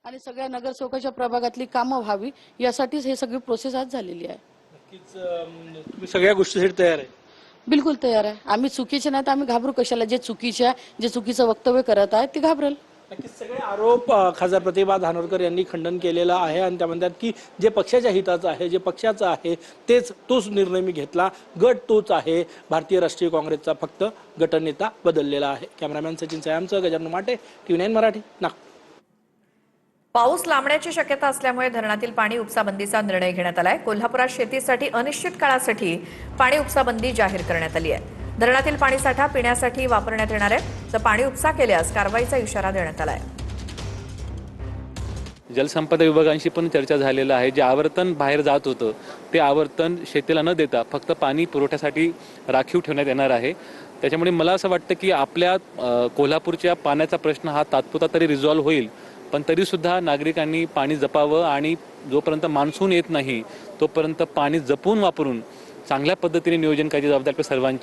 आणि सगळ्या नगरसेवकाच्या प्रभागातली कामं व्हावी यासाठीच हे सगळी प्रोसेस आज झालेली आहे. नक्कीच तुम्ही सगळ्या गोष्टीसाठी तयार आहे. बिलकुल तयार आहे. आम्ही चुकीचे नाही तर आम्ही घाबरू कशाला? जे चुकीचं वक्तव्य करत आहेत ते घाबरेल. नक्कीच सगळे आरोप खासदार प्रतिभा धानोरकर यांनी खंडन केलेलं आहे आणि त्या म्हणतात की जे पक्षाच्या हिताचं आहे, जे पक्षाचं आहे तोच निर्णय मी घेतला, गट तोच आहे. भारतीय राष्ट्रीय काँग्रेसचा फक्त गटनेता बदललेला आहे. कॅमेरामॅन सचिन सयामसह गजानन माटे, TV9 मराठी, नागपूर. पाऊस लांबण्याची शक्यता असल्यामुळे धरणातील पाणी उपसाबंदीचा निर्णय घेण्यात आलाय. कोल्हापुरात शेतीसाठी अनिश्चित काळासाठी पाणी उपसाबंदी जाहीर करण्यात आली आहे. धरणातील पाणीसाठा पिण्यासाठी वापरण्यात येणार आहे, तर पाणी उपसा केल्यास कारवाईचा इशारा देण्यात आलाय. जलसंपदा विभागांशी पण चर्चा झालेला आहे. जे आवर्तन बाहेर जात होतं ते आवर्तन शेतीला न देता फक्त पाणी पुरवठ्यासाठी राखीव ठेवण्यात येणार आहे. त्याच्यामुळे मला असं वाटतं की आपल्या कोल्हापूरच्या पाण्याचा प्रश्न हा तात्पुरता तरी रिझॉल्व्ह होईल, पण तरीसुद्धा नागरिकांनी पाणी जपावं आणि जोपर्यंत मान्सून येत नाही तोपर्यंत पाणी जपून वापरून चांगल्या पद्धतीने नियोजन करायची जबाबदारी सर्वांची.